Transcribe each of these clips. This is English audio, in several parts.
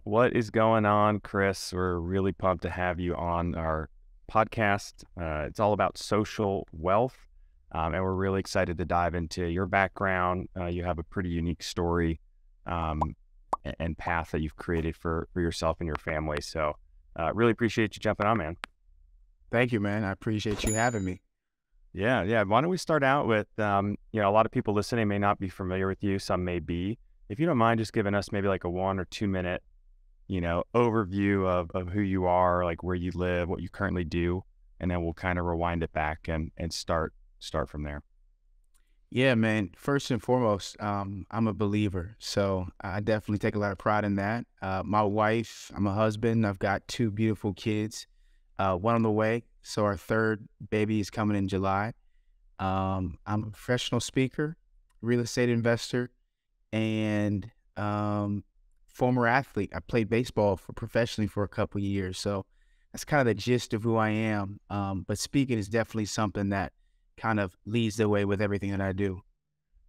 What is going on, Chris? We're really pumped to have you on our podcast. It's all about social wealth, and we're really excited to dive into your background. You have a pretty unique story um, and path that you've created for yourself and your family. So, really appreciate you jumping on, man. Thank you, man. I appreciate you having me. Yeah, yeah. Why don't we start out with, a lot of people listening may not be familiar with you, some may be. If you don't mind just giving us maybe like a 1 or 2 minute overview of who you are, like where you live, what you currently do, and then we'll kind of rewind it back and start from there. Yeah, man. First and foremost, I'm a believer, so I definitely take a lot of pride in that. My wife, I'm a husband. I've got two beautiful kids, one on the way. So our third baby is coming in July. I'm a professional speaker, real estate investor, and former athlete. I played baseball for professionally for a couple years, so that's kind of the gist of who I am. But speaking is definitely something that kind of leads the way with everything that I do.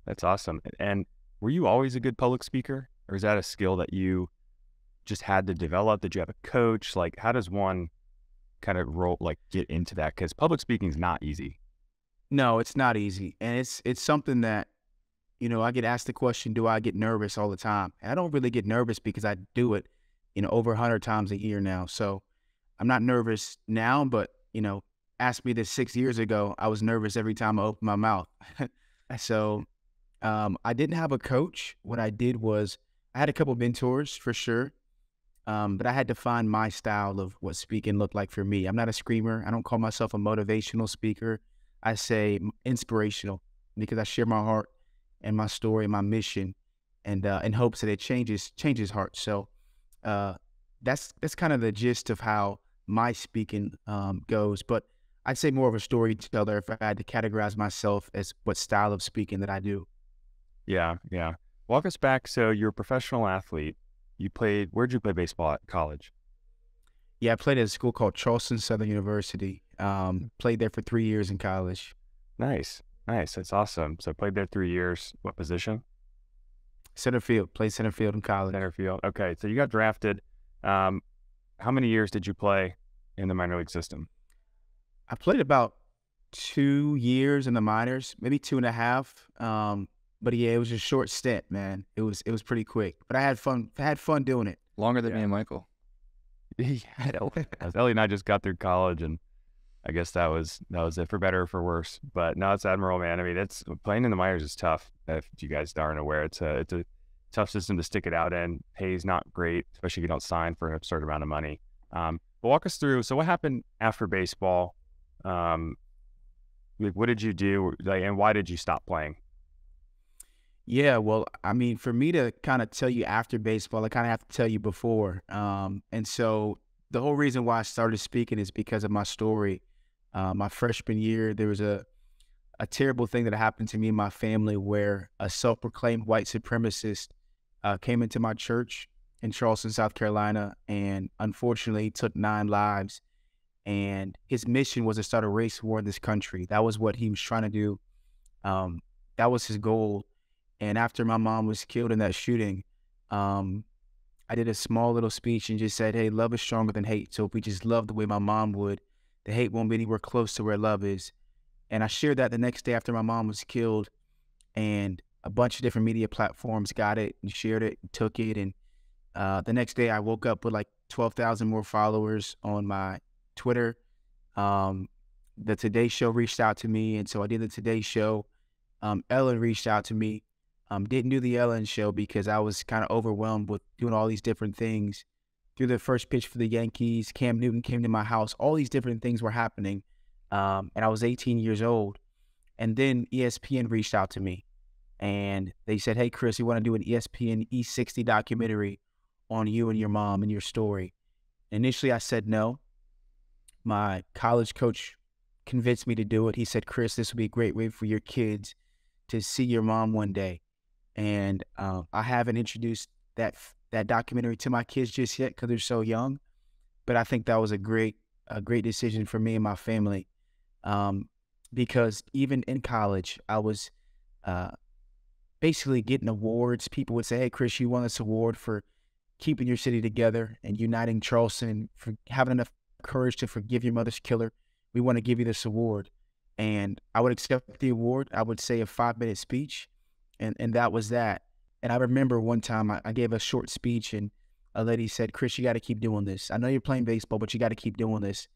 That's awesome. And were you always a good public speaker, or is that a skill that you just had to develop? Did you have a coach? Like, how does one kind of get into that? Because public speaking is not easy. No, it's not easy, and it's something that I get asked the question, do I get nervous all the time? And I don't really get nervous because I do it, over 100 times a year now. So I'm not nervous now, but ask me this 6 years ago, I was nervous every time I opened my mouth. So I didn't have a coach. What I did was I had a couple mentors for sure, but I had to find my style of what speaking looked like for me. I'm not a screamer. I don't call myself a motivational speaker. I say inspirational because I share my heart and my story, my mission, and in hopes that it changes hearts. So that's kind of the gist of how my speaking goes. But I'd say more of a storyteller if I had to categorize myself as what style of speaking that I do. Yeah, yeah. Walk us back. So you're a professional athlete. Where'd you play baseball at college? Yeah, I played at a school called Charleston Southern University. Played there for 3 years in college. Nice, nice. That's awesome. So played there 3 years. What position? Center field. Played center field in college. Center field. Okay, so you got drafted. Um, how many years did you play in the minor league system? I played about 2 years in the minors, maybe two and a half. But yeah, it was a short stint, man. It was pretty quick, but I had fun. Had fun doing it. Longer than me Yeah. and Michael. Yeah, as Ellie and I just got through college, and I guess that was it, for better or for worse. But no, it's admirable, man. I mean, it's playing in the minors is tough. If you guys aren't aware, it's a tough system to stick it out in. Pay's not great, especially if you don't sign for an absurd amount of money. But walk us through. So what happened after baseball? Um, like, what did you do? Like, and why did you stop playing? Yeah, well, I mean, for me to kind of tell you after baseball, I kind of have to tell you before. And so the whole reason why I started speaking is because of my story. My freshman year, there was a terrible thing that happened to me and my family where a self-proclaimed white supremacist came into my church in Charleston, South Carolina, and unfortunately took 9 lives. And his mission was to start a race war in this country. That was what he was trying to do. That was his goal. And after my mom was killed in that shooting, I did a small little speech and just said, hey, love is stronger than hate. So if we just love the way my mom would, the hate won't be anywhere close to where love is. And I shared that the next day after my mom was killed, and a bunch of different media platforms got it and shared it and took it. And the next day I woke up with like 12,000 more followers on my Twitter. The Today Show reached out to me, and so I did the Today Show. Ellen reached out to me. Didn't do the Ellen show because I was kind of overwhelmed with doing all these different things. Through the first pitch for the Yankees, Cam Newton came to my house. All these different things were happening, and I was 18 years old. And then ESPN reached out to me, and they said, hey, Chris, we want to do an ESPN E60 documentary on you and your mom and your story. Initially, I said no. My college coach convinced me to do it. He said, Chris, this would be a great way for your kids to see your mom one day. And I haven't introduced that documentary to my kids just yet because they're so young. But I think that was a great decision for me and my family, because even in college, I was basically getting awards. People would say, "Hey, Chris, you won this award for keeping your city together and uniting Charleston and for having enough courage to forgive your mother's killer. We want to give you this award. And I would accept the award. I would say a 5-minute speech, and that was that. And I remember one time I gave a short speech, and a lady said, "Chris, you got to keep doing this. I know you're playing baseball, but you got to keep doing this."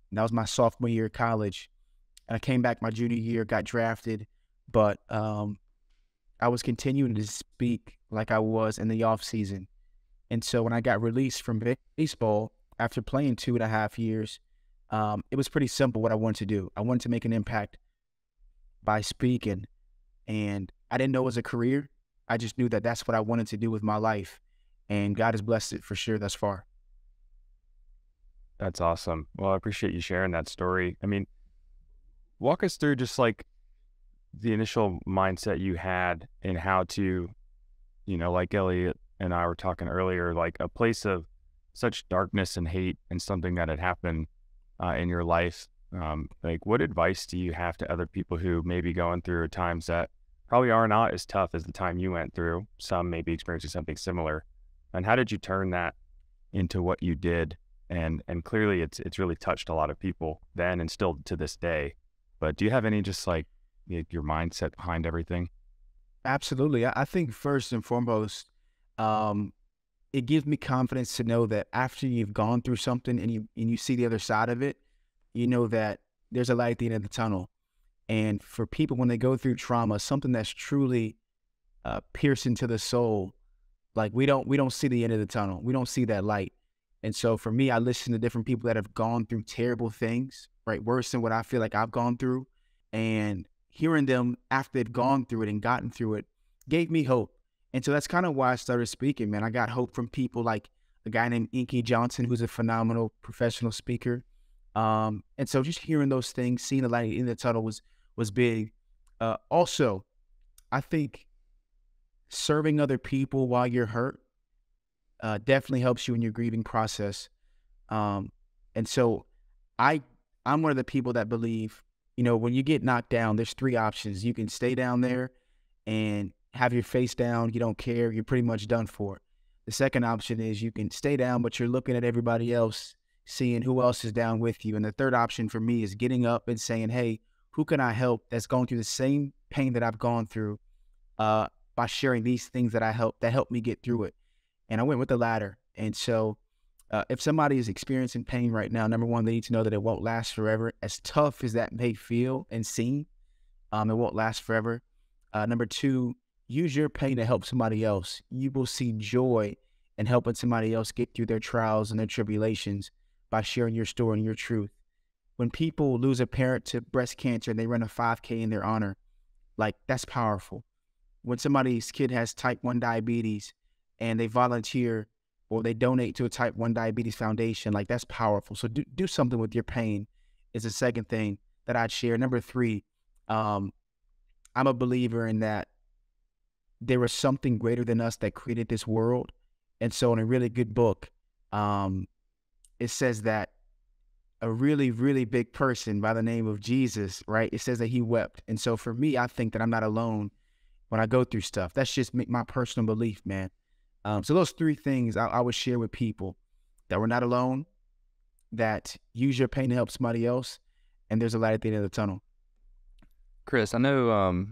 And that was my sophomore year of college. And I came back my junior year, got drafted, but I was continuing to speak like I was in the off season. And so when I got released from baseball after playing 2.5 years, it was pretty simple what I wanted to do. I wanted to make an impact by speaking, and I didn't know it was a career. I just knew that that's what I wanted to do with my life, and God has blessed it for sure thus far. That's awesome. Well, I appreciate you sharing that story. I mean, walk us through just like the initial mindset you had and how to, like Elliott and I were talking earlier, like a place of such darkness and hate and something that had happened in your life. Like, what advice do you have to other people who may be going through times that probably are not as tough as the time you went through? Some may be experiencing something similar. And how did you turn that into what you did? And clearly it's really touched a lot of people then and still to this day. But do you have any just like your mindset behind everything? Absolutely. I think first and foremost, it gives me confidence to know that after you've gone through something and you see the other side of it, you know that there's a light at the end of the tunnel. And for people, when they go through trauma, something that's truly piercing to the soul, like we don't see the end of the tunnel. We don't see that light. And so for me, I listen to different people that have gone through terrible things, right? Worse than what I feel like I've gone through. And hearing them after they've gone through it and gotten through it gave me hope. And so that's kind of why I started speaking, man. I got hope from people like a guy named Inky Johnson, who's a phenomenal professional speaker. And so just hearing those things, seeing the light in the tunnel was big. Also, I think serving other people while you're hurt definitely helps you in your grieving process. And so I'm one of the people that believe, when you get knocked down, there's 3 options. You can stay down there and have your face down. You don't care. You're pretty much done for. The second option is you can stay down, but you're looking at everybody else, seeing who else is down with you. And the third option for me is getting up and saying, hey, who can I help that's going through the same pain that I've gone through by sharing these things that helped me get through it. And I went with the latter. And so if somebody is experiencing pain right now, number one, they need to know that it won't last forever. As tough as that may feel and seem, it won't last forever. Number two, use your pain to help somebody else. You will see joy in helping somebody else get through their trials and their tribulations by sharing your story and your truth. When people lose a parent to breast cancer and they run a 5K in their honor, like that's powerful. When somebody's kid has type 1 diabetes and they volunteer or they donate to a type 1 diabetes foundation, like that's powerful. So do something with your pain is the second thing that I'd share. Number three, I'm a believer in that there was something greater than us that created this world. And so in a really good book, it says that a really, really big person by the name of Jesus, right? It says that he wept. And so for me, I think that I'm not alone when I go through stuff. That's just my personal belief, man. So those 3 things I would share with people, that we're not alone, that use your pain to help somebody else, and there's a light at the end of the tunnel. Chris, I know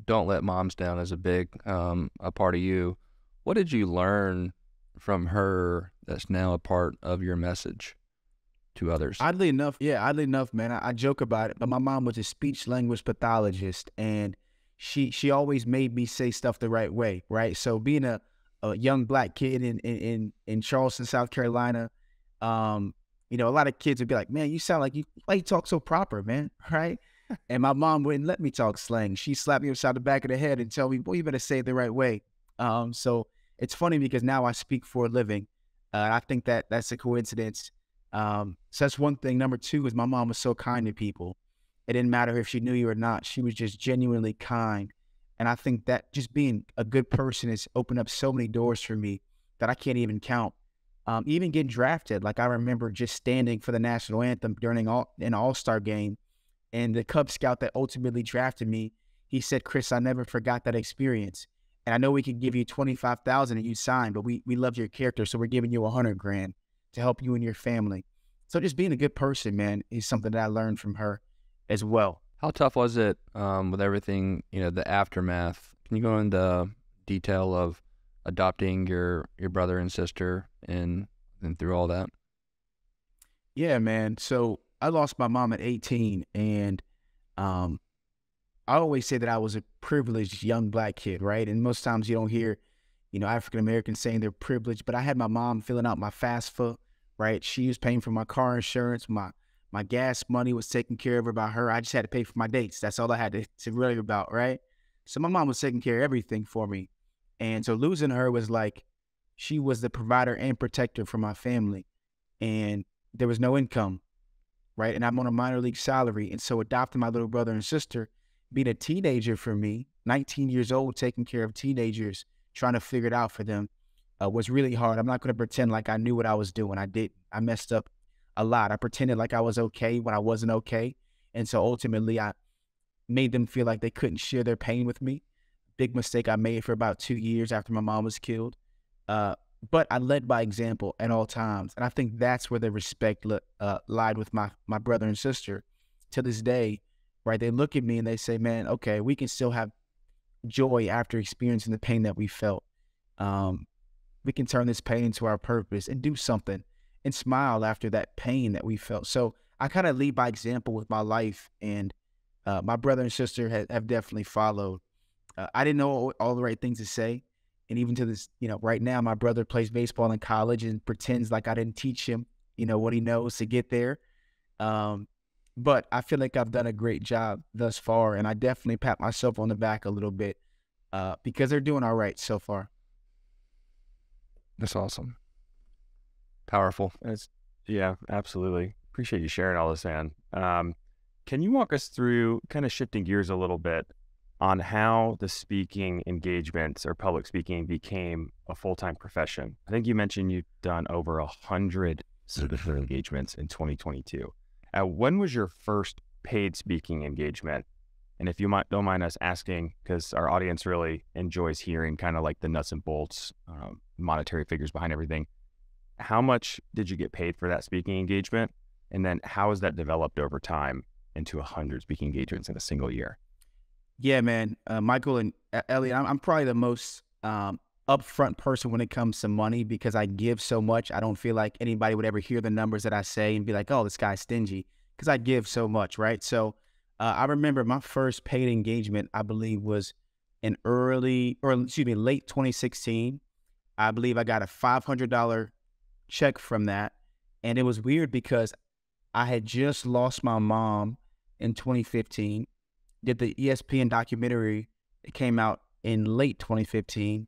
Don't Let Moms Down is a big a part of you. What did you learn from her that's now a part of your message to others? Oddly enough, man, I joke about it, but my mom was a speech language pathologist, and she always made me say stuff the right way, right? So being a young Black kid in Charleston, South Carolina, a lot of kids would be like, man, you sound like why you talk so proper, man, right? And my mom wouldn't let me talk slang. She slapped me upside the back of the head and tell me, boy, you better say it the right way. So it's funny because now I speak for a living. I think that's a coincidence. So that's one thing. Number two is my mom was so kind to people. It didn't matter if she knew you or not. She was just genuinely kind. And I think that just being a good person has opened up so many doors for me that I can't even count. Even getting drafted. Like I remember just standing for the national anthem during an all-star game. And the Cub Scout that ultimately drafted me, he said, Chris, I never forgot that experience. And I know we could give you 25,000 and you sign, but we love your character, so we're giving you 100 grand to help you and your family. So just being a good person, man, is something that I learned from her as well. How tough was it with everything, the aftermath? Can you go into detail of adopting your brother and sister and through all that? Yeah, man. So I lost my mom at 18, and I always say that I was a privileged young black kid, right? And most times you don't hear, African Americans saying they're privileged, but I had my mom filling out my FAFSA, right? She was paying for my car insurance, my gas money was taken care of by her. I just had to pay for my dates. That's all I had to worry about, right? So my mom was taking care of everything for me. And so losing her was like, she was the provider and protector for my family. And there was no income, right? And I'm on a minor league salary. And so adopting my little brother and sister, being a teenager for me, 19 years old, taking care of teenagers, trying to figure it out for them, was really hard. I'm not going to pretend like I knew what I was doing. I didn't. I messed up a lot. I pretended like I was okay when I wasn't okay. And so ultimately, I made them feel like they couldn't share their pain with me. Big mistake I made for about 2 years after my mom was killed. But I led by example at all times. And I think that's where the respect lied with my brother and sister. To this day, right, they look at me and they say, man, okay, we can still have joy after experiencing the pain that we felt. We can turn this pain into our purpose and do something and smile after that pain that we felt. So I kind of lead by example with my life, and my brother and sister have definitely followed. I didn't know all the right things to say. And even to this, right now, my brother plays baseball in college and pretends like I didn't teach him, what he knows to get there. But I feel like I've done a great job thus far, and I definitely pat myself on the back a little bit because they're doing all right so far. That's awesome. Powerful. Yeah, absolutely. Appreciate you sharing all this, man. Can you walk us through, kind of shifting gears a little bit, on how the speaking engagements or public speaking became a full-time profession? I think you mentioned you've done over 100 speaker engagements in 2022. When was your first paid speaking engagement? And if you don't mind us asking, because our audience really enjoys hearing kind of like the nuts and bolts, monetary figures behind everything. How much did you get paid for that speaking engagement? And then how has that developed over time into 100 speaking engagements in a single year? Yeah, man. Michael and Elliott, I'm probably the most upfront person when it comes to money because I give so much. I don't feel like anybody would ever hear the numbers that I say and be like, oh, this guy's stingy, because I give so much, right? So I remember my first paid engagement, I believe, was in late 2016. I believe I got a $500 check from that. And it was weird because I had just lost my mom in 2015. Did the ESPN documentary. It came out in late 2015.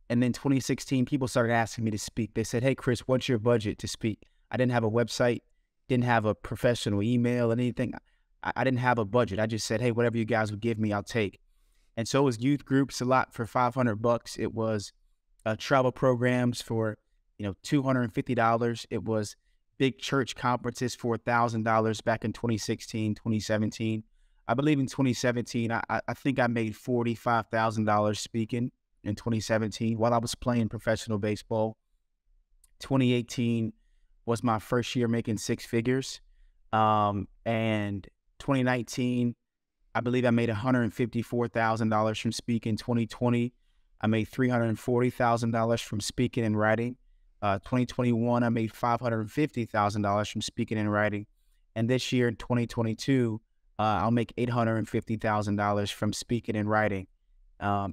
And then 2016, people started asking me to speak. They said, hey, Chris, what's your budget to speak? I didn't have a website, didn't have a professional email, anything. I didn't have a budget. I just said, hey, whatever you guys would give me, I'll take. And so it was youth groups a lot for $500. It was travel programs for, $250. It was big church conferences for $1,000 back in 2016, 2017. I believe in 2017, I think I made $45,000 speaking in 2017 while I was playing professional baseball. 2018 was my first year making six figures. And 2019, I believe I made $154,000 from speaking. 2020, I made $340,000 from speaking and writing. 2021, I made $550,000 from speaking and writing. And this year, in 2022, I'll make $850,000 from speaking and writing.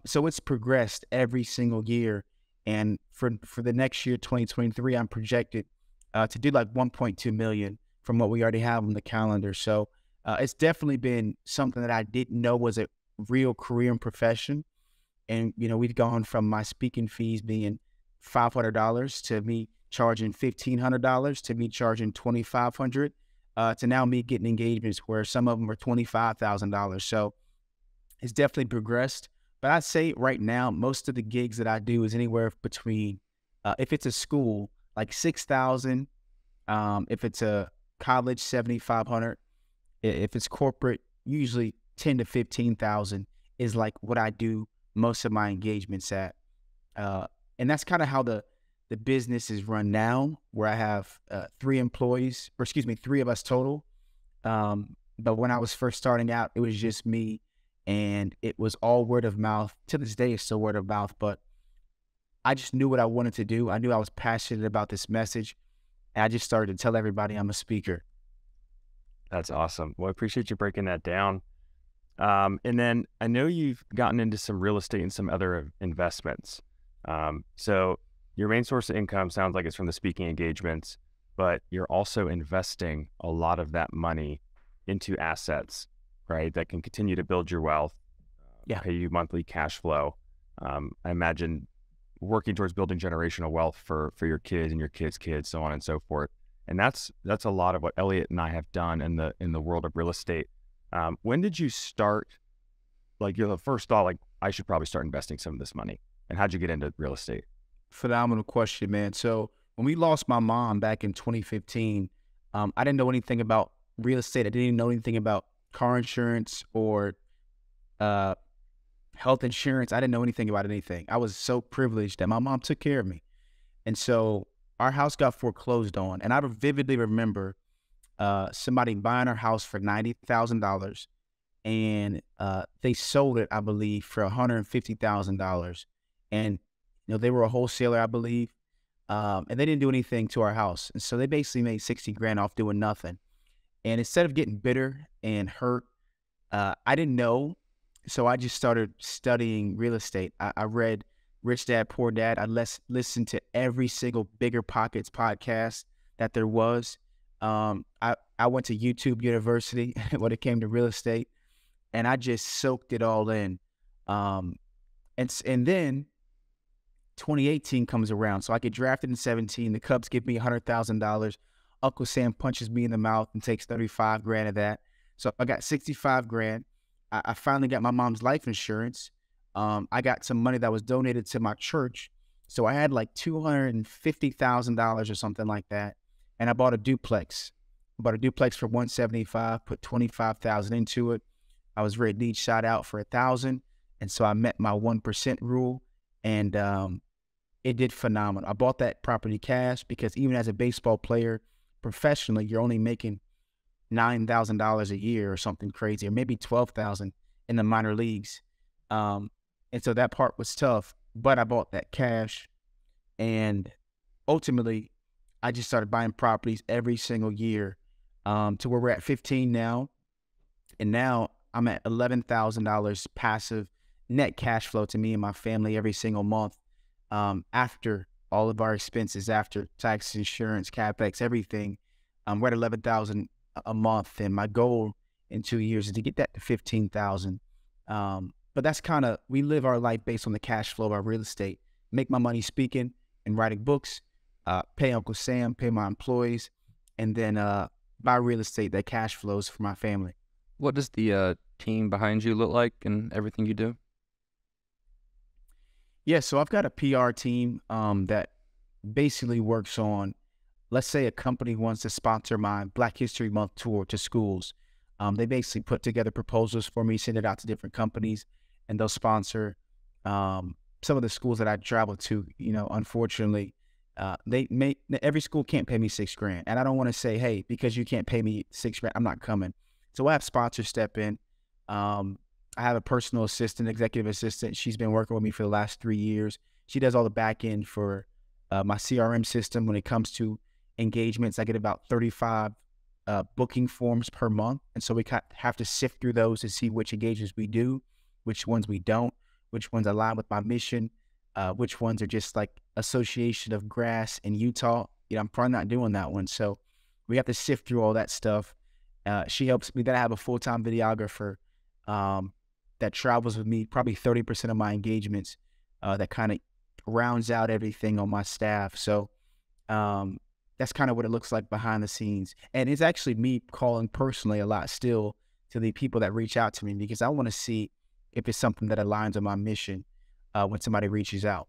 So it's progressed every single year. And for the next year, 2023, I'm projected to do like 1.2 million from what we already have on the calendar. So it's definitely been something that I didn't know was a real career and profession. And, we've gone from my speaking fees being $500 to me charging $1,500 to me charging $2,500 to now me getting engagements where some of them are $25,000. So it's definitely progressed. But I'd say right now, most of the gigs that I do is anywhere between, if it's a school, like 6,000. If it's a college, 7,500. If it's corporate, usually 10 to 15,000 is like what I do most of my engagements at. And that's kind of how the business is run now, where I have 3 employees, or excuse me, 3 of us total. But when I was first starting out, it was just me, and it was all word of mouth. To this day, it's still word of mouth, but I just knew what I wanted to do. I knew I was passionate about this message, and I just started to tell everybody I'm a speaker. That's awesome. Well, I appreciate you breaking that down. And then I know you've gotten into some real estate and some other investments. So your main source of income sounds like it's from the speaking engagements, but you're also investing a lot of that money into assets, right? That can continue to build your wealth, pay you monthly cash flow. I imagine working towards building generational wealth for your kids and your kids' kids, so on and so forth. And that's a lot of what Elliott and I have done in the world of real estate. When did you start? Like, you're the first thought, like, I should probably start investing some of this money. And how'd you get into real estate? Phenomenal question, man. So when we lost my mom back in 2015, I didn't know anything about real estate. I didn't even know anything about car insurance or health insurance. I didn't know anything about anything. I was so privileged that my mom took care of me. And so our house got foreclosed on. And I vividly remember somebody buying our house for $90,000, and they sold it, I believe, for $150,000. And they were a wholesaler, I believe, and they didn't do anything to our house. And so they basically made 60 grand off doing nothing. And instead of getting bitter and hurt, I didn't know. So I just started studying real estate. I read Rich Dad, Poor Dad. I listened to every single Bigger Pockets podcast that there was. I went to YouTube University when it came to real estate, and I just soaked it all in. And then 2018 comes around. So I get drafted in 17. The Cubs give me $100,000. Uncle Sam punches me in the mouth and takes 35 grand of that. So I got 65 grand. I finally got my mom's life insurance. I got some money that was donated to my church. So I had like $250,000 or something like that. And I bought a duplex. I bought a duplex for $175, put $25,000 into it. I was ready to need shot out for $1,000. And so I met my 1% rule, and it did phenomenal. I bought that property cash because even as a baseball player, professionally, you're only making $9,000 a year or something crazy, or maybe $12,000 in the minor leagues. And so that part was tough, but I bought that cash, and ultimately I just started buying properties every single year, to where we're at 15 now. And now I'm at $11,000 passive net cash flow to me and my family every single month, after all of our expenses, after tax, insurance, CapEx, everything. We're at $11,000 a month, and my goal in 2 years is to get that to $15,000. But that's kind of, we live our life based on the cash flow of our real estate. Make my money speaking and writing books, pay Uncle Sam, pay my employees, and then buy real estate that cash flows for my family. What does the team behind you look like and everything you do? Yeah, so I've got a PR team that basically works on, let's say a company wants to sponsor my Black History Month tour to schools. They basically put together proposals for me, send it out to different companies, and they'll sponsor some of the schools that I travel to. Unfortunately, every school can't pay me $6 grand. And I don't want to say, hey, because you can't pay me $6 grand, I'm not coming. So I have sponsors step in. I have a personal assistant, executive assistant. She's been working with me for the last 3 years. She does all the back end for my CRM system. When it comes to engagements, I get about 35 booking forms per month. And so we have to sift through those to see which engagements we do, which ones we don't, which ones align with my mission, which ones are just like Association of Grass in Utah. I'm probably not doing that one. So we have to sift through all that stuff. She helps me. Then I have a full-time videographer that travels with me, probably 30% of my engagements, that kind of rounds out everything on my staff. So that's kind of what it looks like behind the scenes. And it's actually me calling personally a lot still to the people that reach out to me, because I want to see if it's something that aligns with my mission when somebody reaches out.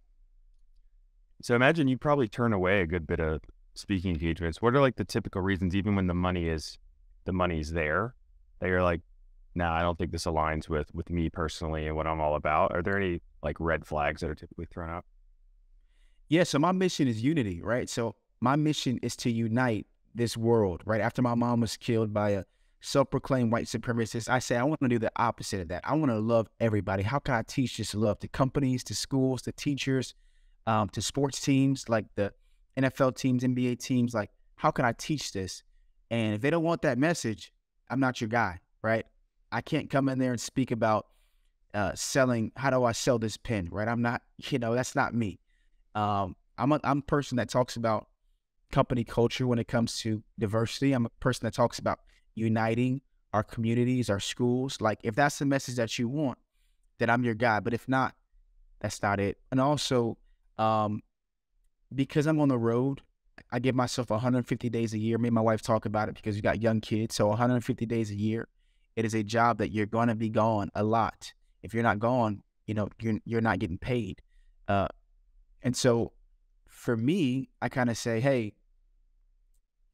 So imagine you probably turn away a good bit of speaking engagements. What are like the typical reasons, even when the money's there, that you're like, nah, I don't think this aligns with me personally and what I'm all about? Are there any like red flags that are typically thrown up? Yeah, so my mission is unity, right? So my mission is to unite this world, right? After my mom was killed by a self-proclaimed white supremacist, I say I want to do the opposite of that. I want to love everybody. How can I teach this love to companies, to schools, to teachers, to sports teams like the NFL teams, NBA teams? Like, how can I teach this? And if they don't want that message, I'm not your guy, right? I can't come in there and speak about selling. How do I sell this pen, right? I'm not, that's not me. I'm a person that talks about company culture when it comes to diversity. I'm a person that talks about uniting our communities, our schools. Like, if that's the message that you want, then I'm your guy. But if not, that's not it. And also, because I'm on the road, I give myself 150 days a year. Me and my wife talk about it because we got young kids. So 150 days a year, it is a job that you're going to be gone a lot. If you're not gone, you're not getting paid. And so for me, I kind of say, hey,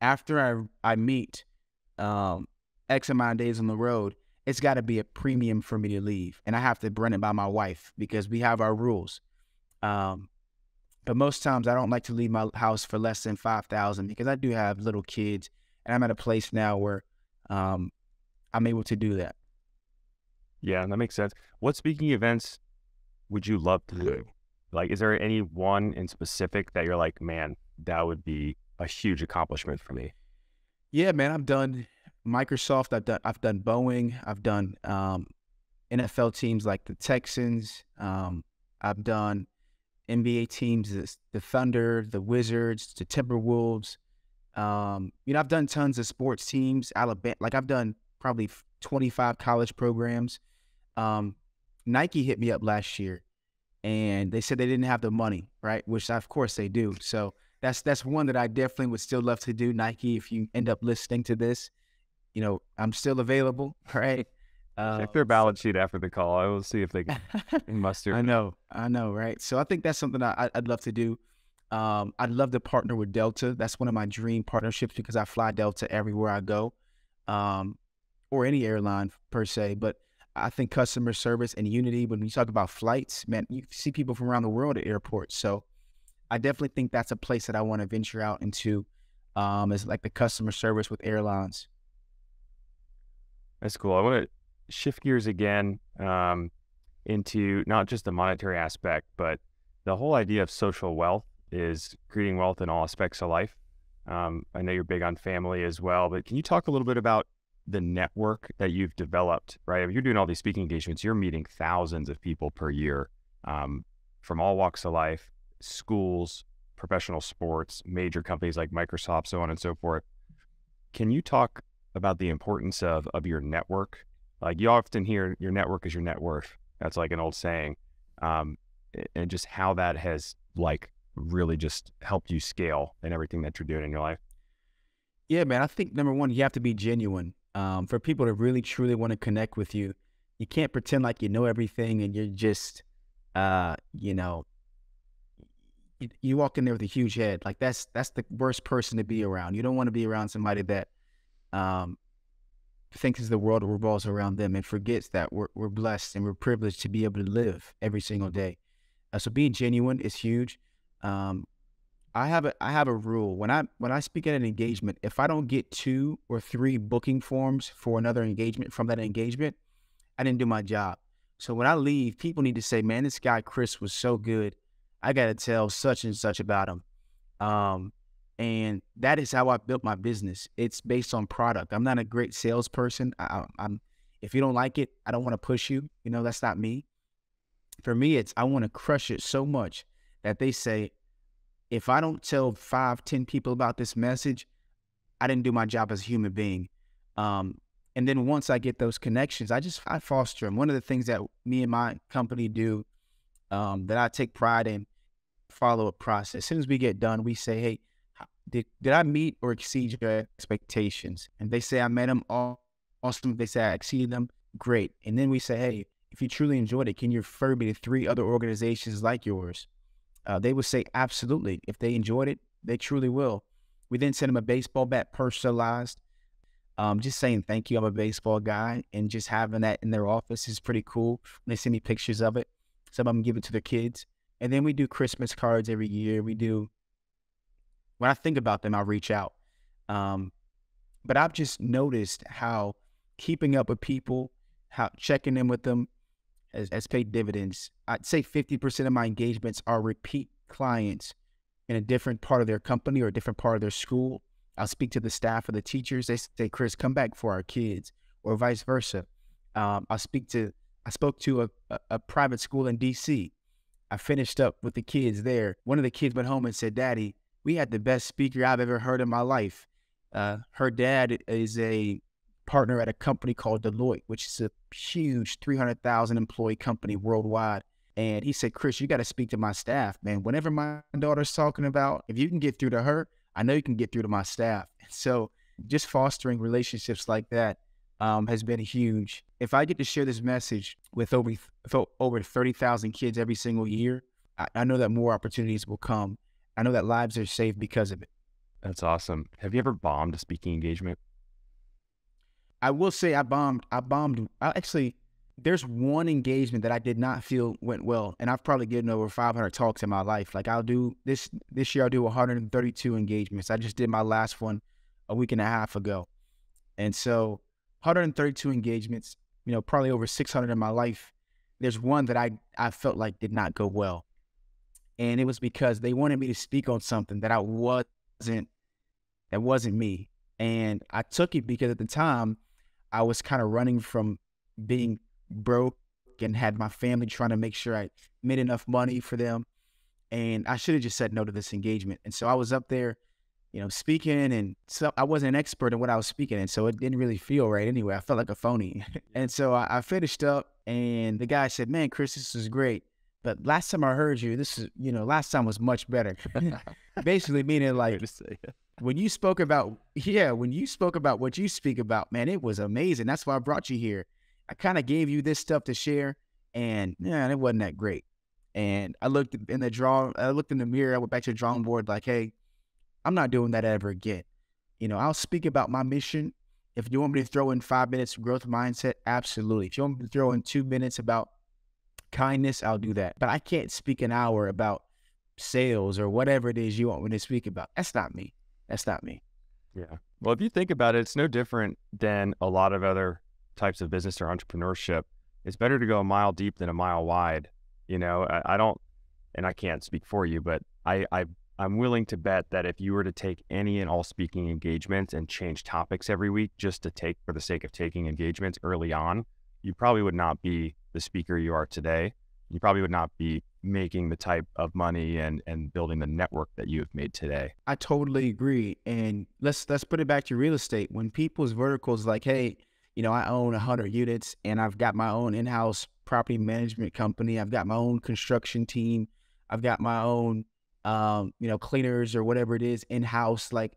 after I meet X amount of days on the road, it's got to be a premium for me to leave. And I have to run it by my wife because we have our rules. But most times I don't like to leave my house for less than $5,000 because I do have little kids, and I'm at a place now where I'm able to do that. Yeah, that makes sense. What speaking events would you love to do? Like, is there any one in specific that you're like, man, that would be a huge accomplishment for me? Yeah, man, I've done Microsoft. I've done Boeing. I've done NFL teams like the Texans. I've done NBA teams, the Thunder, the Wizards, the Timberwolves. I've done tons of sports teams. Alabama, like I've done probably 25 college programs. Nike hit me up last year, and they said they didn't have the money, right? Which of course they do. So that's one that I definitely would still love to do. Nike, if you end up listening to this, I'm still available, right? Check their balance sheet after the call. I will see if they can muster. I know, right? So I think that's something I'd love to do. I'd love to partner with Delta. That's one of my dream partnerships because I fly Delta everywhere I go, or any airline per se. But I think customer service and unity, when you talk about flights, man, you see people from around the world at airports. So I definitely think that's a place that I want to venture out into, is like the customer service with airlines. That's cool. I want to shift gears again into not just the monetary aspect, but the whole idea of social wealth is creating wealth in all aspects of life. I know you're big on family as well, but can you talk a little bit about the network that you've developed, right? If you're doing all these speaking engagements, you're meeting thousands of people per year from all walks of life, schools, professional sports, major companies like Microsoft, so on and so forth. Can you talk about the importance of your network? Like, you often hear your network is your net worth. That's like an old saying. And just how that has like really just helped you scale in everything that you're doing in your life. Yeah, man. I think number one, you have to be genuine. For people to really truly want to connect with you, you can't pretend like you know everything and you're just, you walk in there with a huge head. Like that's the worst person to be around. You don't want to be around somebody that thinks the world revolves around them and forgets that we're blessed and we're privileged to be able to live every single day. So being genuine is huge. I have a rule when I speak at an engagement, if I don't get 2 or 3 booking forms for another engagement from that engagement, I didn't do my job. So when I leave, people need to say, man, this guy Chris was so good. I got to tell such and such about him. And that is how I built my business. It's based on product. I'm not a great salesperson. If you don't like it, I don't want to push you. That's not me. For me, I want to crush it so much that they say, if I don't tell 5, 10 people about this message, I didn't do my job as a human being. And then once I get those connections, I foster them. One of the things that me and my company do, that I take pride in, follow-up process. As soon as we get done, we say, hey, did I meet or exceed your expectations? And they say I met them all. Awesome. They say I exceeded them. Great. And then we say, hey, if you truly enjoyed it, can you refer me to 3 other organizations like yours? They would say absolutely. If they enjoyed it, they truly will. We then send them a baseball bat personalized. Just saying thank you, I'm a baseball guy, and just having that in their office is pretty cool. They send me pictures of it. Some of them give it to their kids. And then we do Christmas cards every year. When I think about them, I reach out. But I've just noticed how keeping up with people, how checking in with them has paid dividends. I'd say 50% of my engagements are repeat clients in a different part of their company or a different part of their school. I'll speak to the staff or the teachers. They say, Chris, come back for our kids, or vice versa. I spoke to a private school in DC. I finished up with the kids there. One of the kids went home and said, Daddy, we had the best speaker I've ever heard in my life. Her dad is a partner at a company called Elliott, which is a huge 300,000 employee company worldwide. And he said, Chris, you got to speak to my staff, man. Whenever my daughter's talking about, if you can get through to her, I know you can get through to my staff. So just fostering relationships like that has been huge. If I get to share this message with over 30,000 kids every single year, I know that more opportunities will come. I know that lives are saved because of it. That's awesome. Have you ever bombed a speaking engagement? I will say I bombed. Actually, there's one engagement that I did not feel went well, and I've probably given over 500 talks in my life. Like I'll do this year, I'll do 132 engagements. I just did my last one a week and a half ago. And so 132 engagements, probably over 600 in my life. There's one that I felt like did not go well. And it was because they wanted me to speak on something that wasn't me. And I took it because at the time I was kind of running from being broke and had my family trying to make sure I made enough money for them. And I should have just said no to this engagement. And so I was up there, speaking, and so I wasn't an expert in what I was speaking in, so it didn't really feel right anyway. I felt like a phony. And so I finished up, and the guy said, man, Chris, this is great. But last time I heard you, last time was much better. Basically meaning like, when you spoke about what you speak about, man, it was amazing. That's why I brought you here. I kind of gave you this stuff to share, and man, it wasn't that great. And I looked in the mirror, I went back to the drawing board like, hey, I'm not doing that ever again. I'll speak about my mission. If you want me to throw in 5 minutes of growth mindset, absolutely. If you want me to throw in 2 minutes about kindness, I'll do that. But I can't speak an hour about sales or whatever it is you want me to speak about. That's not me. Yeah. Well, if you think about it, it's no different than a lot of other types of business or entrepreneurship. It's better to go a mile deep than a mile wide. I don't, and I can't speak for you, but I'm willing to bet that if you were to take any and all speaking engagements and change topics every week just to take for the sake of taking engagements early on, you probably would not be the speaker you are today. You probably would not be making the type of money and building the network that you have made today. I totally agree. And let's put it back to real estate. When people's verticals like, hey, I own 100 units and I've got my own in-house property management company. I've got my own construction team. I've got my own, cleaners or whatever it is in-house. Like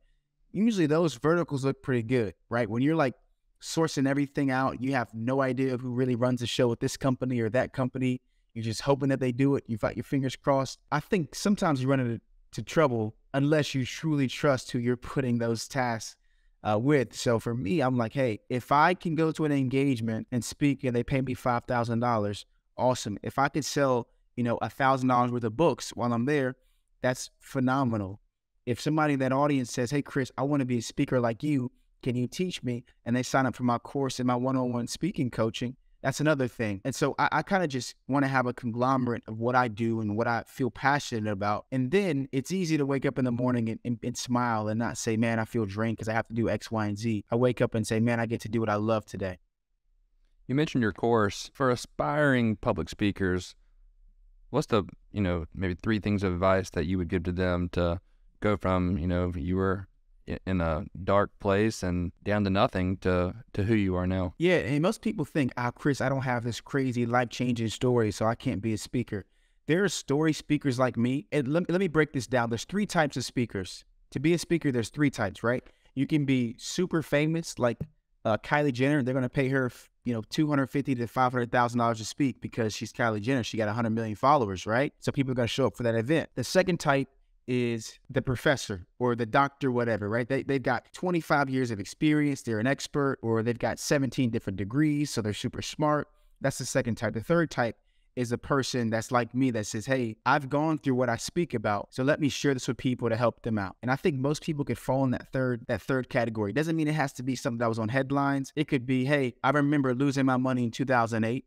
usually those verticals look pretty good, right? When you're like sourcing everything out, you have no idea who really runs the show with this company or that company. You're just hoping that they do it. You've got your fingers crossed. I think sometimes you run into trouble unless you truly trust who you're putting those tasks with. So for me, I'm like, hey, if I can go to an engagement and speak and they pay me $5,000, awesome. If I could sell, $1,000 worth of books while I'm there, that's phenomenal. If somebody in that audience says, hey, Chris, I want to be a speaker like you, can you teach me? And they sign up for my course and my one-on-one speaking coaching, that's another thing. And so I kind of just want to have a conglomerate of what I do and what I feel passionate about. And then it's easy to wake up in the morning and smile and not say, man, I feel drained because I have to do X, Y, and Z. I wake up and say, man, I get to do what I love today. You mentioned your course. For aspiring public speakers, what's the, maybe 3 things of advice that you would give to them to go from, you were in a dark place and down to nothing to who you are now? Yeah, and most people think, Chris, I don't have this crazy life-changing story, so I can't be a speaker. There are story speakers like me. And let me break this down. There's 3 types of speakers. To be a speaker, there's 3 types, right? You can be super famous, like Kylie Jenner. They're going to pay her, $250,000 to $500,000 to speak because she's Kylie Jenner. She got 100 million followers, right? So people are going to show up for that event. The second type is the professor or the doctor, whatever, right? They've got 25 years of experience. They're an expert, or they've got 17 different degrees, so they're super smart. That's the second type. The third type is a person that's like me that says, hey, I've gone through what I speak about, so let me share this with people to help them out. And I think most people could fall in that third category. Doesn't mean it has to be something that was on headlines. It could be, hey, I remember losing my money in 2008,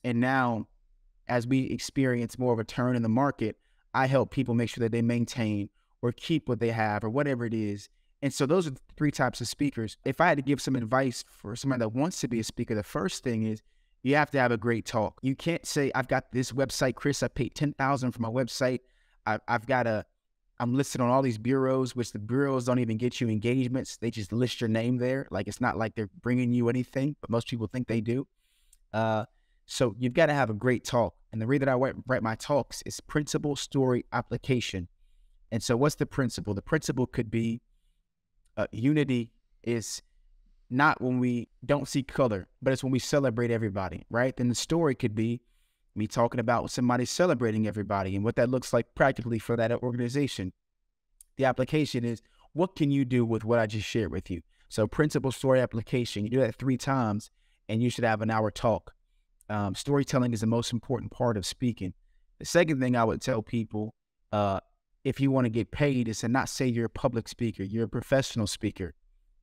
and now as we experience more of a turn in the market, I help people make sure that they maintain or keep what they have or whatever it is. And so those are the three types of speakers. If I had to give some advice for somebody that wants to be a speaker, the first thing is you have to have a great talk. You can't say, I've got this website, Chris, I paid $10,000 for my website. I'm listed on all these bureaus, which the bureaus don't even get you engagements. They just list your name there. Like, it's not like they're bringing you anything, but most people think they do. So you've got to have a great talk. And the way that I write my talks is principle, story, application. And so what's the principle? The principle could be unity is not when we don't see color, but it's when we celebrate everybody, right? Then the story could be me talking about somebody celebrating everybody and what that looks like practically for that organization. The application is, what can you do with what I just shared with you? So principle, story, application. You do that 3 times and you should have an hour talk. Storytelling is the most important part of speaking. The second thing I would tell people, if you want to get paid, is to not say you're a public speaker. You're a professional speaker,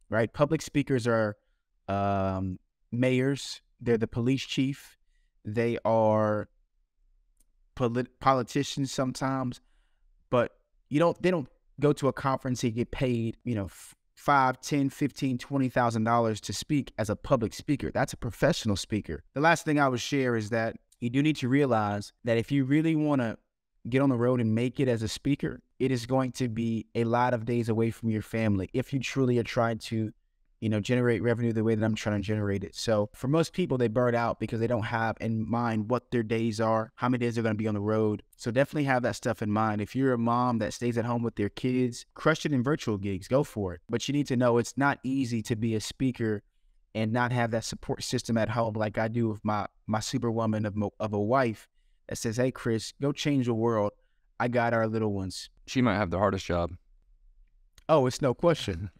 right? Public speakers are mayors. They're the police chief. They are politicians sometimes, but they don't go to a conference and get paid, $5, $10, $15, $20,000 to speak as a public speaker. That's a professional speaker. The last thing I would share is that you do need to realize that if you really want to get on the road and make it as a speaker, it is going to be a lot of days away from your family if you truly are trying to, generate revenue the way that I'm trying to generate it. So for most people, they burn out because they don't have in mind what their days are, how many days they're going to be on the road. So definitely have that stuff in mind. If you're a mom that stays at home with their kids, crush it in virtual gigs, go for it. But you need to know it's not easy to be a speaker and not have that support system at home like I do with my superwoman of a wife that says, hey, Chris, go change the world. I got our little ones. She might have the hardest job. Oh, it's no question.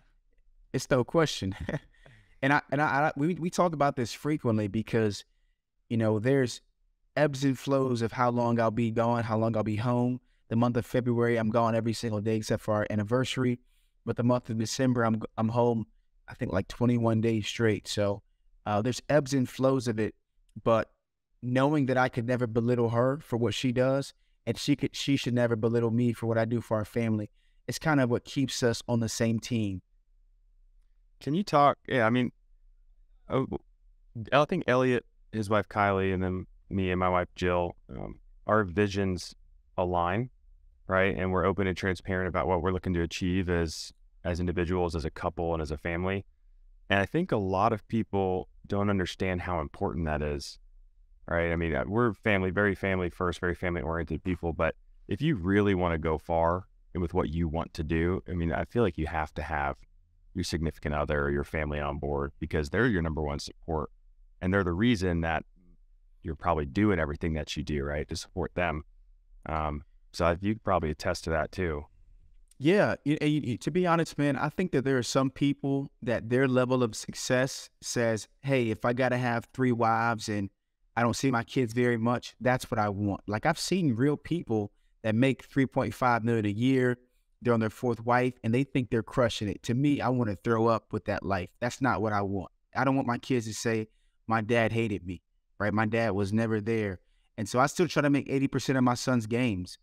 It's no question. And we talk about this frequently because, there's ebbs and flows of how long I'll be gone, how long I'll be home. The month of February, I'm gone every single day except for our anniversary. But the month of December, I'm home, I think like 21 days straight. So there's ebbs and flows of it. But knowing that I could never belittle her for what she does, and she should never belittle me for what I do for our family, it's kind of what keeps us on the same team. Can you talk? Yeah, I mean, I think Elliott, his wife Kylie, and then me and my wife Jill, our visions align, right? And we're open and transparent about what we're looking to achieve as individuals, as a couple, and as a family. And I think a lot of people don't understand how important that is, right? I mean, we're very family first, very family oriented people. But if you really want to go far with what you want to do, I mean, I feel like you have to have your significant other or your family on board, because they're your number one support. And they're the reason that you're probably doing everything that you do, right, to support them. So you could probably attest to that too. Yeah. To be honest, man, I think that there are some people that their level of success says, hey, if I got to have 3 wives and I don't see my kids very much, that's what I want. Like, I've seen real people that make $3.5 million a year. They're on their 4th wife and they think they're crushing it. To me, I want to throw up with that life. That's not what I want. I don't want my kids to say, my dad hated me, right? My dad was never there. And so I still try to make 80% of my son's games.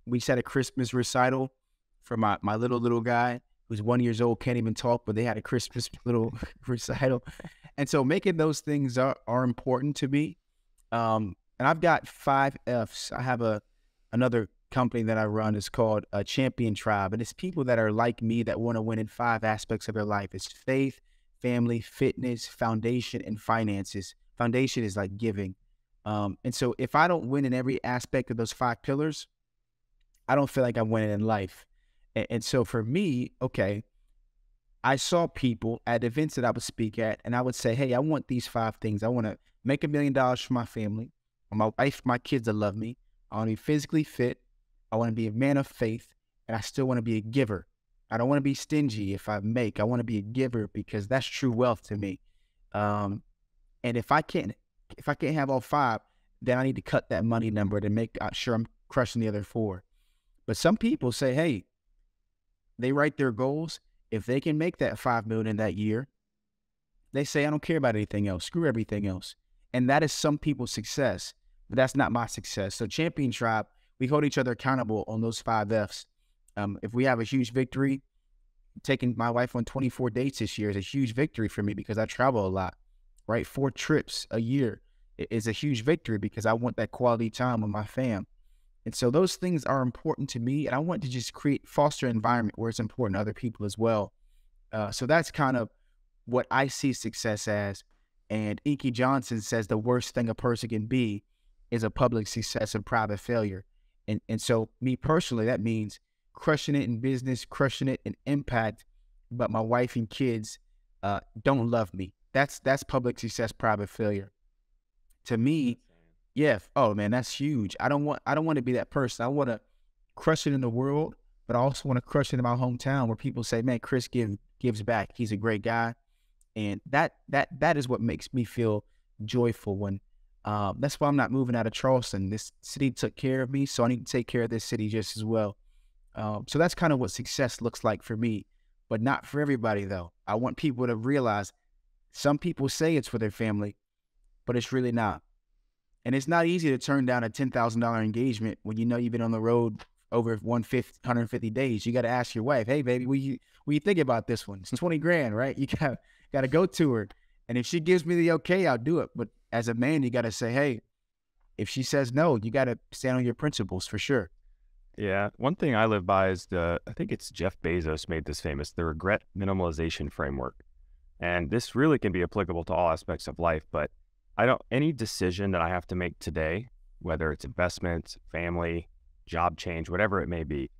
We just had a Christmas recital for my little guy who's 1 year old, can't even talk, but they had a Christmas little recital. And so making those things are important to me. And I've got 5 Fs. I have another company that I run is called Champion Tribe. And it's people that are like me that want to win in 5 aspects of their life. It's faith, family, fitness, foundation, and finances. Foundation is like giving. And so if I don't win in every aspect of those 5 pillars, I don't feel like I'm winning in life. And so for me, okay, I saw people at events that I would speak at, and I would say, hey, I want these 5 things. I want to make $1 million for my family, for my wife, my kids that love me. I want to be physically fit. I want to be a man of faith, and I still want to be a giver. I don't want to be stingy if I make. I want to be a giver because that's true wealth to me. And if I can't have all 5, then I need to cut that money number to make sure I'm crushing the other 4. But some people say, hey, they write their goals. If they can make that $5 million that year, they say, I don't care about anything else. Screw everything else. And that is some people's success, but that's not my success. So Champion Tribe, we hold each other accountable on those 5 Fs. If we have a huge victory, taking my wife on 24 dates this year is a huge victory for me because I travel a lot, right? 4 trips a year is a huge victory because I want that quality time with my fam. And so those things are important to me, and I want to just foster an environment where it's important to other people as well. So that's kind of what I see success as. And Inky Johnson says the worst thing a person can be is a public success and private failure. And so me personally, that means crushing it in business, crushing it in impact, but my wife and kids don't love me. That's public success, private failure. To me, yeah. Oh man, that's huge. I don't want to be that person. I want to crush it in the world, but I also want to crush it in my hometown where people say, man, Chris gives back. He's a great guy. And that is what makes me feel joyful when that's why I'm not moving out of Charleston. This city took care of me, so I need to take care of this city just as well. So that's kind of what success looks like for me, but not for everybody though. I want people to realize some people say it's for their family, but it's really not. And it's not easy to turn down a $10,000 engagement when you know you've been on the road over 150 days. You got to ask your wife, hey, baby, what you think about this one? It's 20 grand, right? You got to go to her. And if she gives me the okay, I'll do it. But as a man, you got to say, hey, if she says no, you got to stand on your principles for sure. Yeah. One thing I live by is I think it's Jeff Bezos made this famous, the regret minimalization framework. And this really can be applicable to all aspects of life, but any decision that I have to make today, whether it's investments, family, job change, whatever it may be,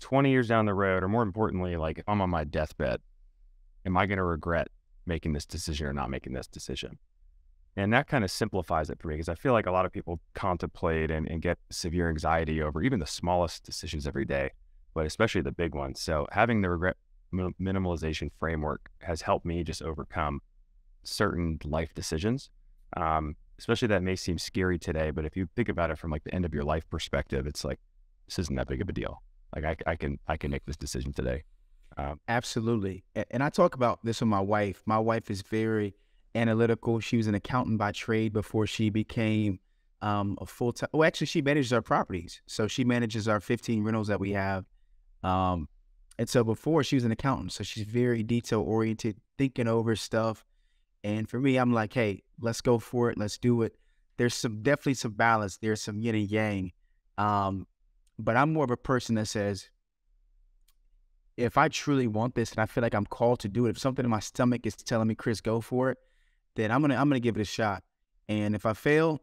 20 years down the road, or more importantly, like if I'm on my deathbed, am I going to regret making this decision or not making this decision? And that kind of simplifies it for me because I feel like a lot of people contemplate and get severe anxiety over even the smallest decisions every day, but especially the big ones. So having the regret minimalization framework has helped me just overcome certain life decisions. Especially that may seem scary today, but if you think about it from like the end of your life perspective, it's like, this isn't that big of a deal. Like I can make this decision today. Absolutely. And I talk about this with my wife. My wife is very analytical. She was an accountant by trade before she became a full-time. Well, actually, she manages our properties. So she manages our 15 rentals that we have. And so before, she was an accountant. So she's very detail-oriented, thinking over stuff. And for me, I'm like, hey, let's go for it. Let's do it. There's definitely some balance. There's some yin and yang. But I'm more of a person that says, if I truly want this and I feel like I'm called to do it, if something in my stomach is telling me, Chris, go for it, then I'm gonna give it a shot. And if I fail,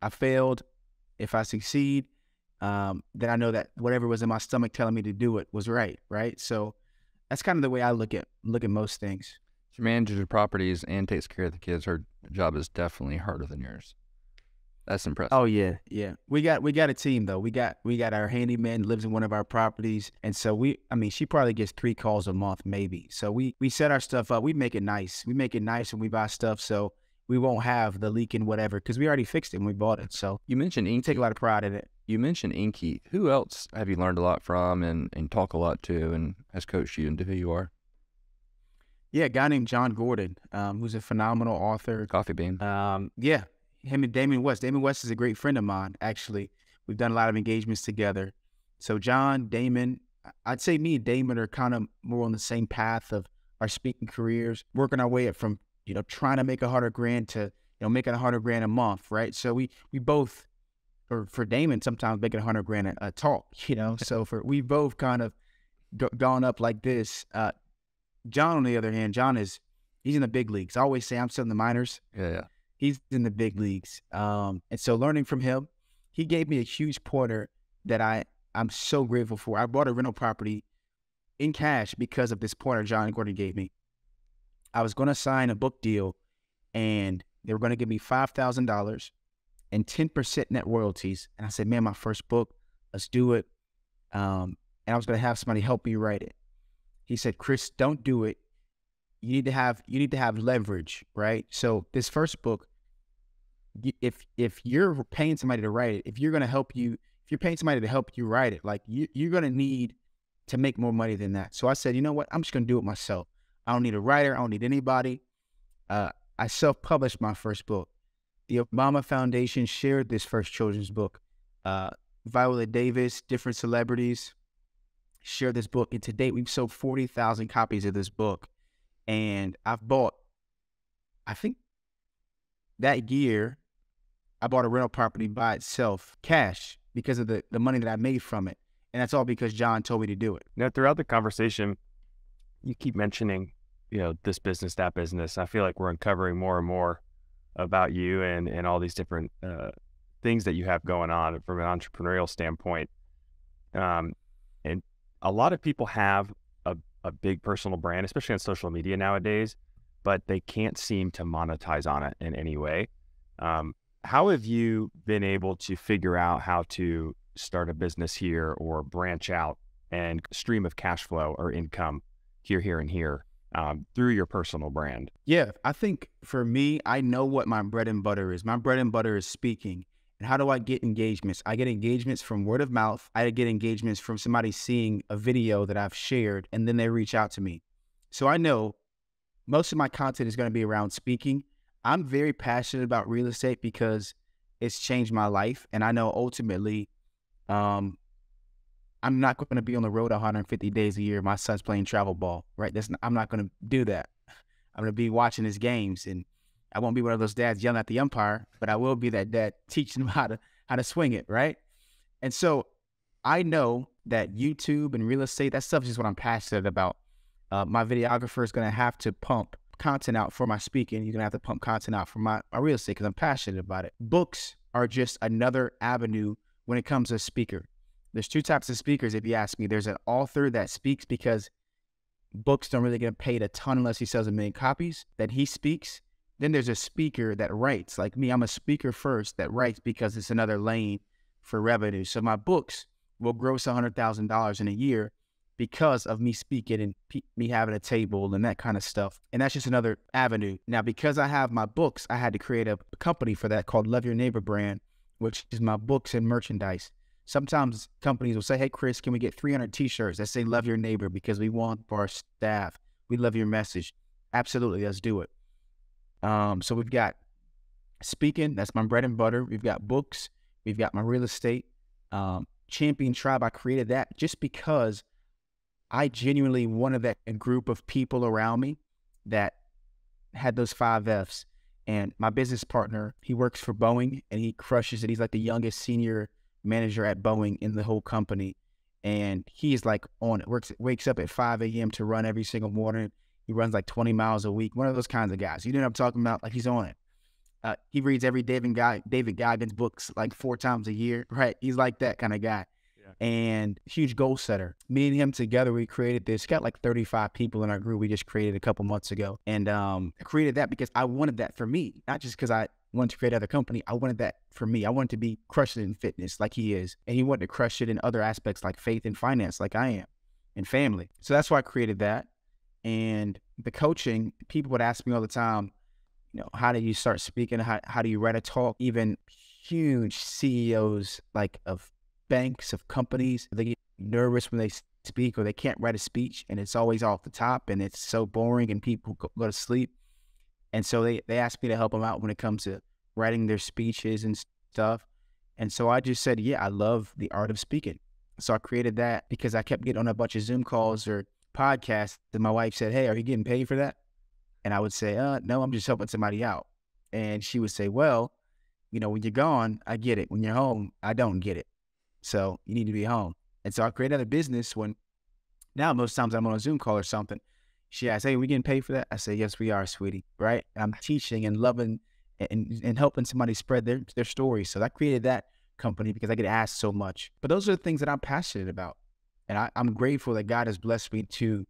I failed. If I succeed, then I know that whatever was in my stomach telling me to do it was right. So that's kind of the way I look at most things. She manages your properties and takes care of the kids. Her job is definitely harder than yours. That's impressive. Oh yeah. We got a team though. We got our handyman lives in one of our properties, and so she probably gets 3 calls a month maybe. So we set our stuff up. We make it nice. We make it nice when we buy stuff, so we won't have the leak and whatever because we already fixed it when we bought it. So you mentioned Inky. Take a lot of pride in it. You mentioned Inky. Who else have you learned a lot from and talk a lot to and has coached you into who you are? Yeah, a guy named John Gordon, who's a phenomenal author. Coffee bean. Yeah, him and Damon West. Damon West is a great friend of mine, actually. We've done a lot of engagements together. So John, Damon, I'd say me and Damon are kind of more on the same path of our speaking careers, working our way up from, trying to make $100,000 to, making $100,000 a month, right? So we both, or for Damon, sometimes making $100,000 a talk, So we both kind of gone up like this. John, on the other hand, he's in the big leagues. I always say I'm still in the minors. Yeah. He's in the big leagues. And so learning from him, he gave me a huge pointer that I'm so grateful for. I bought a rental property in cash because of this pointer John Gordon gave me. I was going to sign a book deal, and they were going to give me $5,000 and 10% net royalties. And I said, man, my first book, let's do it. And I was going to have somebody help me write it. He said, Chris, don't do it. You need to have leverage, right? So this first book, if you're paying somebody to write it, if you're paying somebody to help you write it, like you're going to need to make more money than that. So I said, you know what? I'm just going to do it myself. I don't need a writer. I don't need anybody. I self-published my first book. The Obama Foundation shared this first children's book. Viola Davis, different celebrities shared this book. And to date, we've sold 40,000 copies of this book. And I've bought, I think that year, I bought a rental property by itself, cash, because of the money that I made from it. And that's all because John told me to do it. Now, throughout the conversation, you keep mentioning, this business, that business. I feel like we're uncovering more and more about you and all these different things that you have going on from an entrepreneurial standpoint. And a lot of people have a big personal brand, especially on social media nowadays, but they can't seem to monetize on it in any way. How have you been able to figure out how to start a business here or branch out and stream of cash flow or income here, and here through your personal brand? Yeah, I think for me, I know what my bread and butter is. My bread and butter is speaking. And how do I get engagements? I get engagements from word of mouth. I get engagements from somebody seeing a video that I've shared, and then they reach out to me. So I know most of my content is going to be around speaking. I'm very passionate about real estate because it's changed my life. And I know ultimately, I'm not going to be on the road 150 days a year. My son's playing travel ball, right? I'm not going to do that. I'm going to be watching his games, and I won't be one of those dads yelling at the umpire, but I will be that dad teaching him how to swing it, right? And so I know that YouTube and real estate, that stuff is just what I'm passionate about. My videographer is going to have to pump content out for my speaking. You're going to have to pump content out for my real estate because I'm passionate about it. Books are just another avenue when it comes to a speaker. There's two types of speakers, if you ask me. There's an author that speaks because books don't really get paid a ton unless he sells 1 million copies, that he speaks. Then there's a speaker that writes. Like me, I'm a speaker first that writes because it's another lane for revenue. So my books will gross $100,000 in a year because of me speaking and me having a table and that kind of stuff. And that's just another avenue. Now, because I have my books, I had to create a company for that called Love Your Neighbor brand, which is my books and merchandise. Sometimes companies will say, hey, Chris, can we get 300 t-shirts that say love your neighbor because we want for our staff. We love your message. Absolutely, let's do it. So we've got speaking, that's my bread and butter. We've got books. We've got my real estate. Champion Tribe, I created that just because I genuinely wanted that group of people around me that had those 5 F's. And my business partner, he works for Boeing and he crushes it. He's like the youngest senior manager at Boeing in the whole company. And he's like on it, wakes up at 5 a.m. to run every single morning. He runs like 20 miles a week. One of those kinds of guys. You know what I'm talking about? Like he's on it. He reads every David Goggins books like 4 times a year, right? He's like that kind of guy. Yeah. And huge goal setter. Me and him together, we created this. Got like 35 people in our group. We just created a couple months ago. And I created that because I wanted that for me. Not just because I wanted to create another company. I wanted that for me. I wanted to be crushing it in fitness like he is. And he wanted to crush it in other aspects like faith and finance like I am. And family. So that's why I created that. And the coaching, people would ask me all the time, how do you start speaking? How do you write a talk? Even huge CEOs like of banks, of companies, they get nervous when they speak or they can't write a speech and it's always off the top and it's so boring and people go to sleep. And so they asked me to help them out when it comes to writing their speeches and stuff. And so I just said, yeah, I love the art of speaking. So I created that because I kept getting on a bunch of Zoom calls or podcasts and my wife said, hey, are you getting paid for that? And I would say, no, I'm just helping somebody out. And she would say, well, when you're gone, I get it. When you're home, I don't get it. So you need to be home. And so I created a business when now most times I'm on a Zoom call or something. She asks, hey, we getting paid for that? I say, yes, we are, sweetie. Right. And I'm teaching and loving and helping somebody spread their story. So I created that company because I get asked so much. But those are the things that I'm passionate about. And I'm grateful that God has blessed me to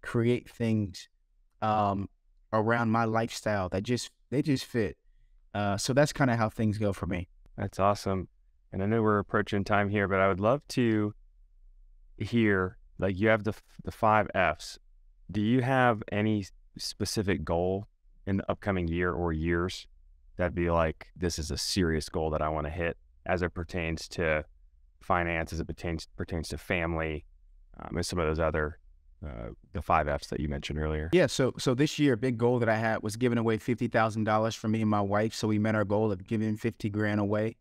create things around my lifestyle that they just fit. So that's kind of how things go for me. That's awesome. And I know we're approaching time here, but I would love to hear, like you have the 5 F's. Do you have any specific goal in the upcoming year or years that'd be like, this is a serious goal that I want to hit as it pertains to finance, as it pertains to family, and some of those other the 5 F's that you mentioned earlier? Yeah, so this year, a big goal that I had was giving away $50,000 for me and my wife. So we met our goal of giving 50 grand away.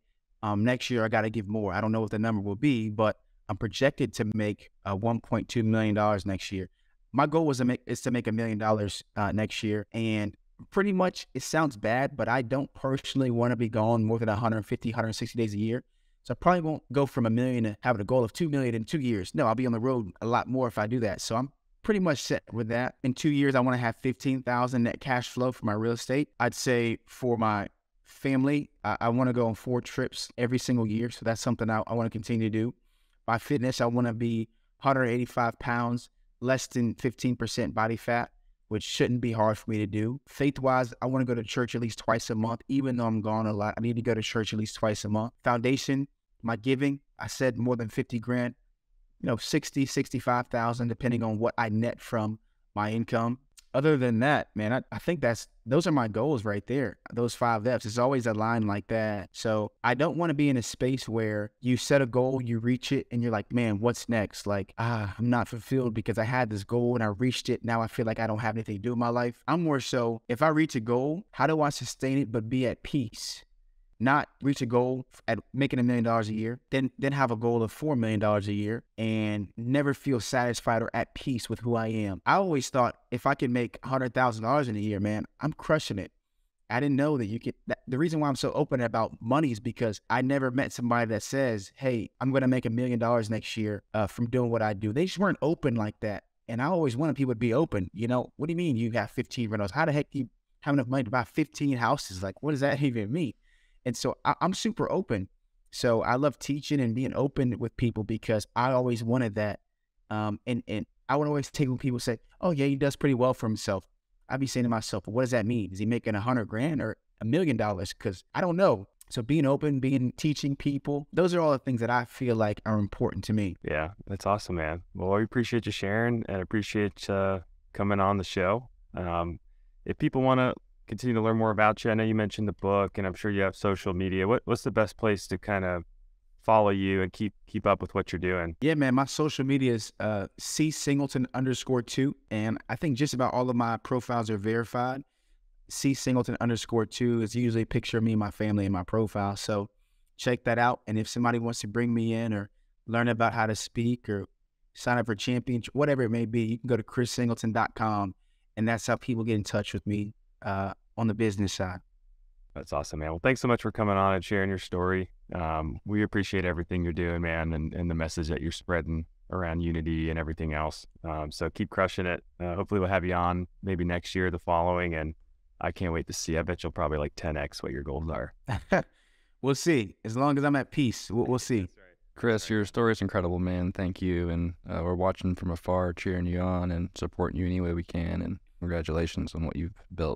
Next year, I got to give more. I don't know what the number will be, but I'm projected to make $1.2 million next year. My goal is to make $1 million next year. And pretty much, it sounds bad, but I don't personally want to be gone more than 150, 160 days a year. So I probably won't go from $1 million to having a goal of $2 million in 2 years. No, I'll be on the road a lot more if I do that. So I'm pretty much set with that. In 2 years, I want to have 15,000 net cash flow for my real estate. I'd say for my family, I want to go on 4 trips every single year. So that's something I want to continue to do. My fitness, I want to be 185 pounds, less than 15% body fat, which shouldn't be hard for me to do. Faith-wise, I want to go to church at least twice a month. Even though I'm gone a lot, I need to go to church at least twice a month. Foundation, my giving, I said more than 50 grand, 60, 65,000, depending on what I net from my income. Other than that, man, I think those are my goals right there. Those 5 F's. It's always a line like that. So I don't want to be in a space where you set a goal, you reach it, and you're like, man, what's next? Like, I'm not fulfilled because I had this goal and I reached it. Now I feel like I don't have anything to do with my life. I'm more so, if I reach a goal, how do I sustain it but be at peace? Not reach a goal at making $1 million a year, then have a goal of $4 million a year and never feel satisfied or at peace with who I am. I always thought if I could make $100,000 in a year, man, I'm crushing it. I didn't know that you could. The reason why I'm so open about money is because I never met somebody that says, hey, I'm going to make $1 million next year from doing what I do. They just weren't open like that. And I always wanted people to be open. What do you mean you have 15 rentals? How the heck do you have enough money to buy 15 houses? Like, what does that even mean? And so I'm super open. So I love teaching and being open with people because I always wanted that. And I would always take when people say, oh, yeah, he does pretty well for himself. I'd be saying to myself, well, what does that mean? Is he making 100 grand or $1 million? Because I don't know. So being open, teaching people, those are all the things that I feel like are important to me. Yeah, that's awesome, man. Well, we appreciate you sharing and appreciate coming on the show. If people want to continue to learn more about you, I know you mentioned the book, and I'm sure you have social media. What's the best place to kind of follow you and keep up with what you're doing? Yeah, man, my social media is C_Singleton_2, and I think just about all of my profiles are verified. C_Singleton_2 is usually a picture of me and my family in my profile, so check that out. And if somebody wants to bring me in or learn about how to speak or sign up for championship, whatever it may be, you can go to chrissingleton.com, and that's how people get in touch with me on the business side. That's awesome, man. Well, thanks so much for coming on and sharing your story. We appreciate everything you're doing, man, and the message that you're spreading around unity and everything else. So keep crushing it. Hopefully we'll have you on maybe next year, the following, and I can't wait to see. I bet you'll probably like 10x what your goals are. We'll see. As long as I'm at peace, we'll see. That's right. Chris, your story is incredible, man. Thank you. And we're watching from afar, cheering you on and supporting you any way we can. And congratulations on what you've built.